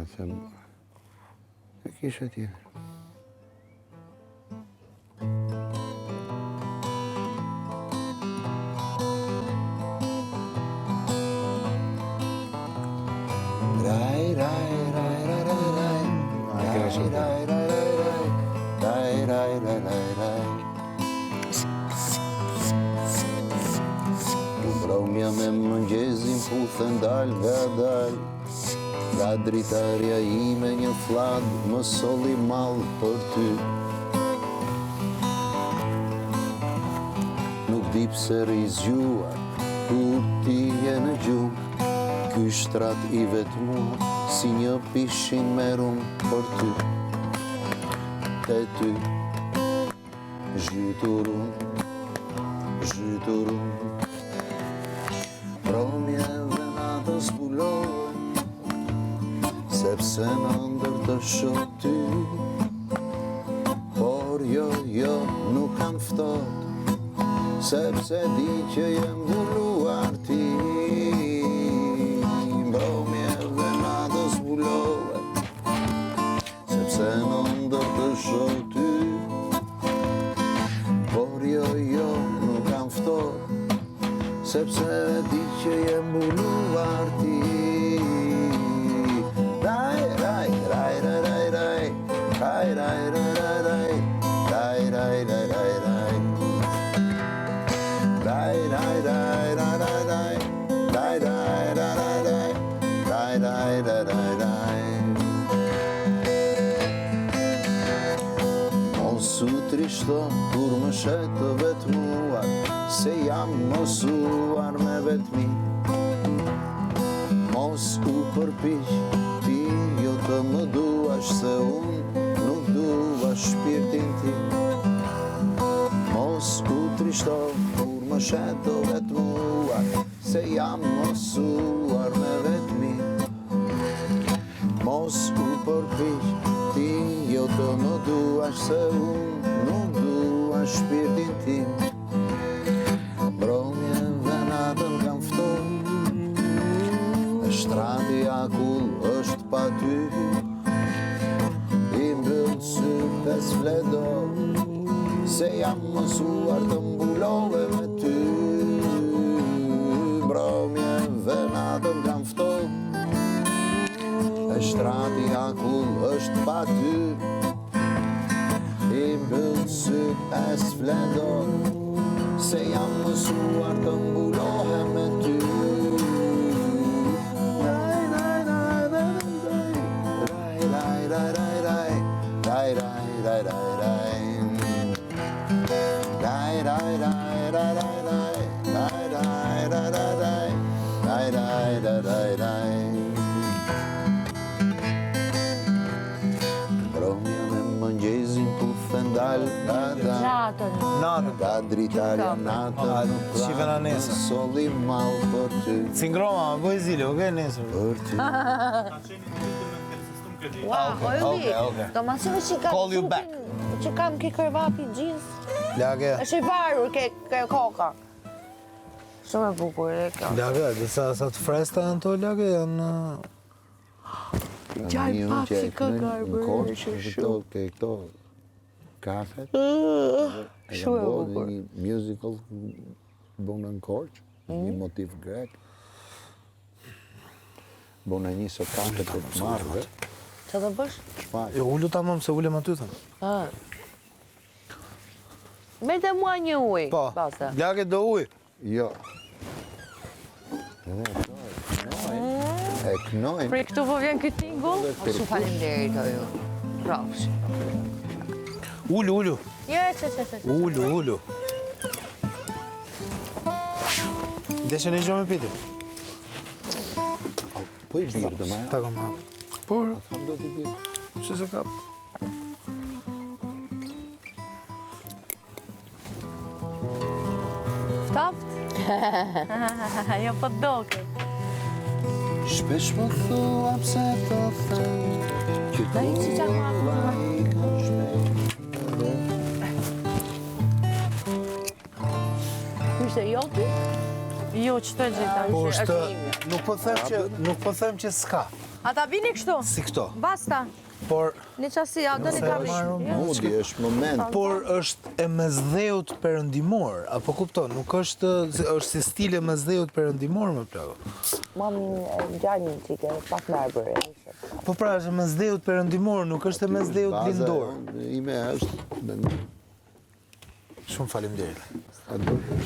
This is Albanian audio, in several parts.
them, e kisha tjetër. Mbrëmja me mëngjezin puthen dal nga dal, nga dritarja ime një flag më solli mall për ty. Nuk di pse rizgjuar, ku ti je në gjumë, ky shtrat i vetmuar, si një pishin me rum për ty. Te ty, zhyturun, zhyturun, promjeve natës zbulohen, sepse në ndër të shoh ty. Por jo, nuk kam ftoht, sepse di që jem mbuluar ti. Mbromjeve natës zbulohen, sepse në ndër të shoh ty. Por jo, nuk kam ftoht, sepse di që jem mbuluar ti. Raj, raj, raj, raj, raj, raj, raj, raj, raj, raj, raj, raj, raj, raj, raj. Raj, raj, raj, raj, raj, raj, raj, raj, raj, raj, raj, raj, raj, raj. Mos u trishto kur më shet të vetmuar, se jam mosuar me vetmi. Mos u përpiq, ti jo të më duash, se unë nuk dua shpirtin tim. Mos u trishto kur më shet të vetmuar, se jam mosuar me vetmi. Mos u përpiq, ti jo të më duash, se unë nuk dua shpirtin tim. Mbromjeve natën kam ftoht, e shtrati akull është pa ty. I mbyll syt e s'fledo, se jam mësuar të mbulove me ty. Mbromjeve natën kam ftoht, e shtrati akull është pa ty. I mbyll syt e s'fledo, se jam mësuar të mbulohem me ty. Raj, raj, raj, raj, raj, raj, raj, raj, raj, raj, raj, raj, raj. Raj, raj, raj, raj, raj, raj, raj, raj, raj, raj, raj, raj, raj, raj, raj. Mbromja me mëngjezin puthen dal nga dal, Natën. nga dritarja natën, Shive na nesër. solli mall për ty. Cingroma, më bëj zile, okej, nesër. Për ty. Wow, Okay. do ma shumë që kam Call you back. që kam ke kërvati jeans. Lage, Është i varur ke koka. Shumë e bukur e kjo. lage, disa sa të fresta janë to, lage, janë... Gjaj papi ka garbër, Në Korçë, shumë. këto kafet. Shumë e bukur. Një musical bënë në Korçë, një motiv grek. Bënë një së kafet të të marrëve. Që të bësh? Shfaq. Jo, ullu ta më se ullem aty, thëmë. Mete mua një uj, Po, basta. lage do uj. Jo. Edhe ato e knojnë. Për këtu po vjen këtë tingull? Shumë faleminderit o ju. Rafsh. Ullu. Që. Ullu. Deshe një gjo me piti. Po i birë dhe maja. Ta kom ha. Por, Kam do t'i birë. që se kap. Ftaft? Jo po doke. Shpesh më thua pse të them, që Da i që qatë ma tua i kanë shpejt. Kështë e joti? Jo, që të gjitha. Po është, nuk po them që s'ka. Ata vini kështu? Si këto. Basta. Por Një qasi, a do një kamish. Mudi, është moment. Por është e mesdheut perëndimor, apo kupton, nuk është si stile mesdheut perëndimor më plako. Mami gjani çike pak më bërë. Po pra është e mesdheut perëndimor, nuk është e mesdheut lindor. Ime është... Shumë faleminderit.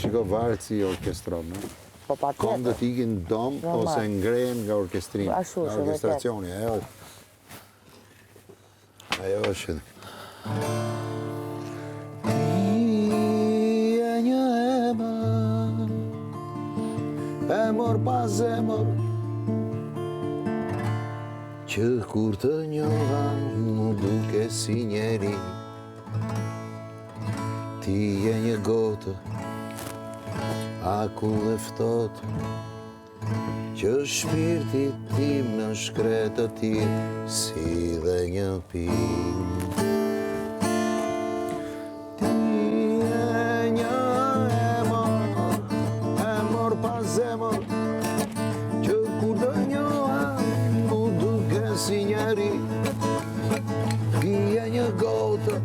Shiko varet si orkestron, no? Po pa Kom do t'ikin dom ose ngren nga orkestrimi. Ashtu, Nga është orkestracioni, ajo është. Ajo është. Ti e një emër pas zemër, që kur të njoha mu duke si njeri. Ti e një gotë, akull e ftohtë, që shpirti tim në shkretë të tirë, si dhe një pikë. Ti e një emër pas zemër, që kur të njoha mu duke si njeri. Ti e një gotë,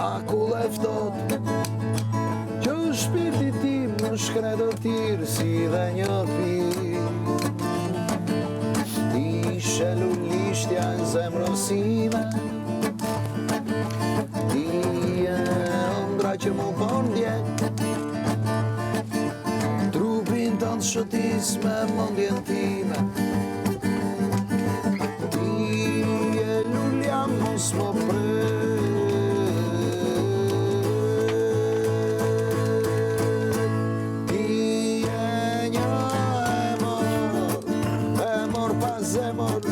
akull e ftohtë, që shpirti tim në shkretë të tirë, si dhe një pikë. Ti lulishtja në zemrosime, ti e ëndra që mu pëndje, trupin të në shëtis me mëndjen time. Ti e lulja mos më zemër,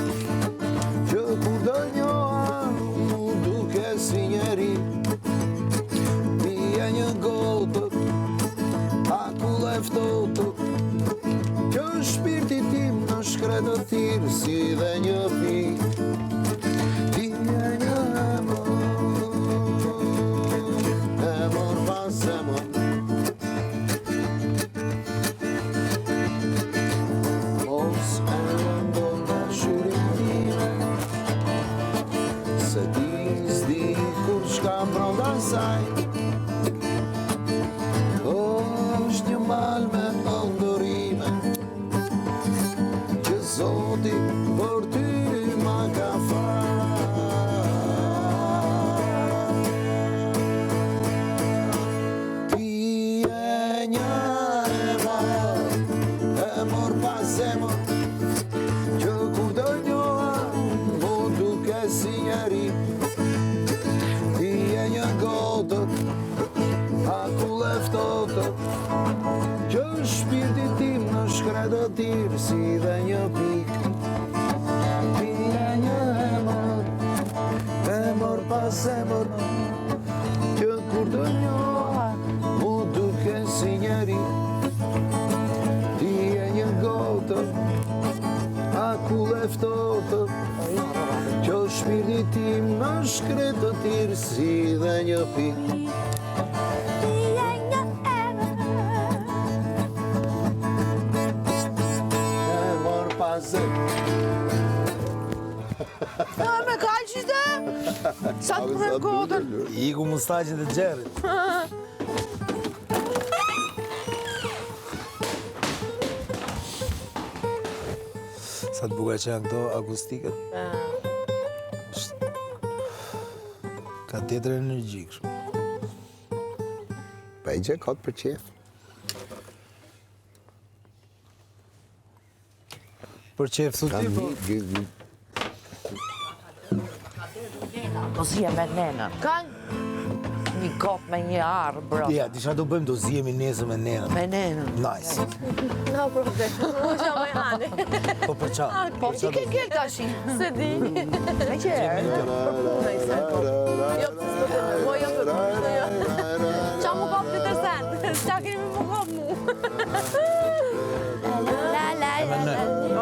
që kur do njoha mu duke si njeri. Ti e një gotë, akull e ftohtë, që shpirti tim në shkretë të tirë, si dhe një pikë. Ti e një emër pas zemër, saj. Është një mal me ndërime, që Zoti për ty ma ka Ti e një emër pas zemër, që kur do njoha mu duke si njeri. Një gotë, akull e ftohtë, që shpirti tim në shkretë të tirë, si dhe një pikë. Ti e një emër pas zemër, që kur të njoha mu duke si njeri. Ti e një gotë, akull e ftohtë, që shpirti tim në shkretë të tirë, si dhe një pikë. Ti e një emër pas zemër. Me kaq qyte? Sa të më kodër? iku mustaqin e Xherrit. Sa të bukur që janë këto akustikët. Ka tjetër energji kështu. Pa i gjë kotë për qef. Për qef thut ti po. Po si e me nenën. Kanë Një kop me një arë, bro. Ja, disha do bëjmë, do zihemi nesër me nenën. Me nenën. Nice. no problem. Po që me hani. Po për qa? Po që ke kjell tashi? Se di. Me qërë. Për punë i sen. Jo, të së të po jo për punë. Qa mu kop të tërsen? Qa kemi mu kop mu? La la la la.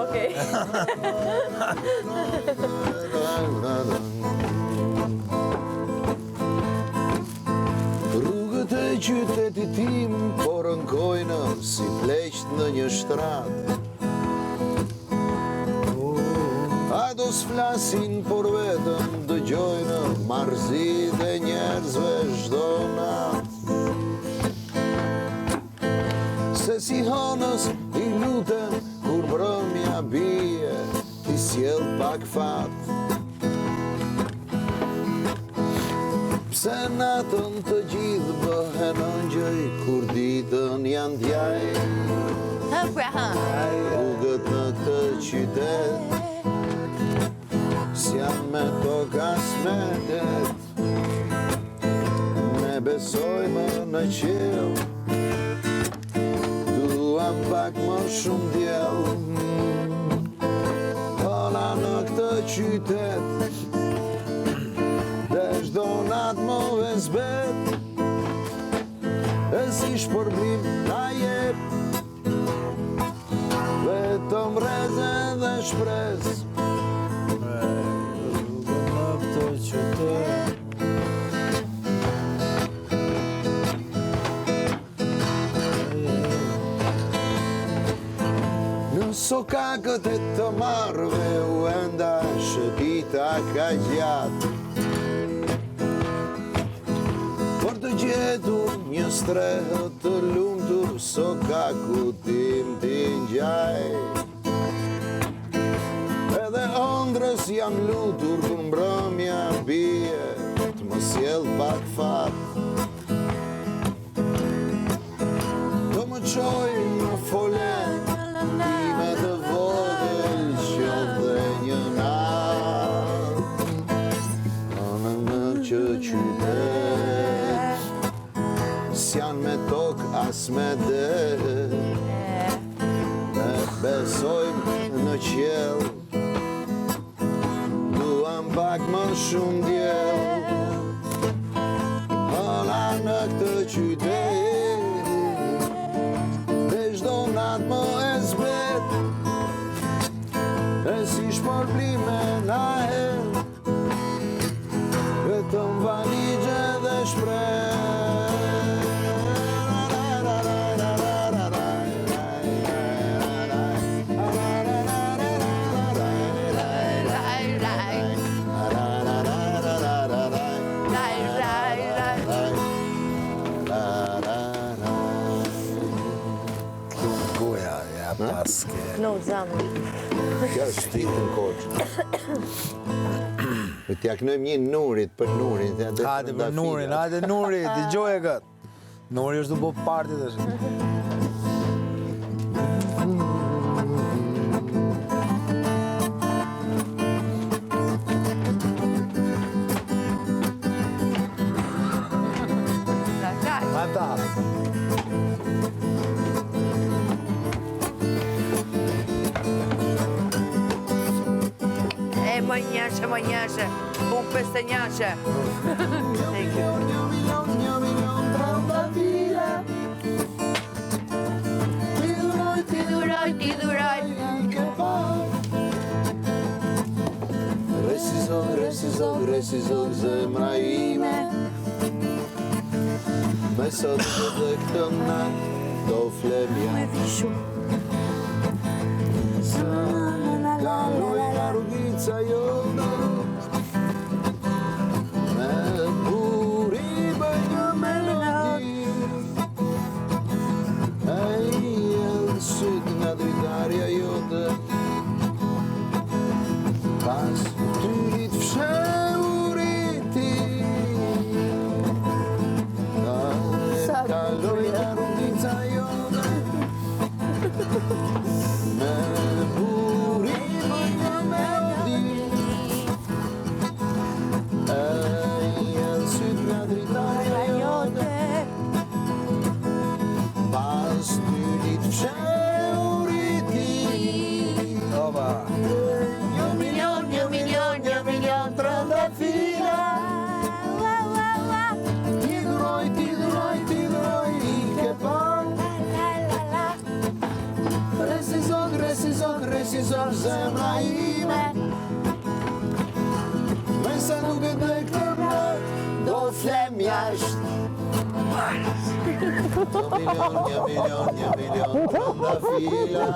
Okej. Rrugët e qytetit tim po rënkojnë si pleqt në një shtrat. mos flasin, por vetëm dëgjojnë marzit e njerëzve çdo natë. Se si hanës i lutem kur mbrëmja bie, ti sjell pak fat. Pse natën të gjithë bëhen ëngjëj, kur ditën janë djaj. Rrugët në këtë qytet s'janë me tokë as me det. Ne besojmë në qiell, duam pak më shumë diell. Ona në këtë qytet dhe çdo natë më vezbet, e si shpërblim na jep vetëm rreze dhe shpres. Në këtë qytet. Në sokakët e të marrëve u enda shëtita ka gjatë, por të gjetur një strehët të lumtur, sokaku tim t'i ngjaj. Edhe ëndrës jam lutur kur mbrëmja bie, të më sjell pak fat. Të më çoj në folen time të vogël, qoftë një natë. Në që qytet s'janë me tokë as me det. Ne besojmë në qiell, duam pak më shumë diell. Hala në këtë qytet, dhe çdo natë më e zbet, e si shpërblime na her, vetëm valigje dhe shpreh. Goja, ja paske. No, zemër. Kjo është shtritën koqë. T'ja kënojmë një Nurit për Nurin. Hajde për Nurin, hajde Nuri, dëgjoj e këtë. Nuri është të bo parti të shumë. Më njëshe, buk 5 njëshe. Ti duroj. Resizog zemra ime, me sot dhe këtë natë do flemja. Kaloj nga rrugica jote, me buri bëj një melodi, e i jelë syt nga dritarja jote, pas tyrit fshehuriti. Kaloj nga rrugica jote, me buri bëj një melodi, e i jelë syt nga dritarja jote, pas tyrit fshehuriti. Oba. Një milion, trëndafila. Ti duroj, i ke pan. Resizog zemra ime, me sa duket dhe këtë natë, do flem jashtë. Një milion, trëndafila.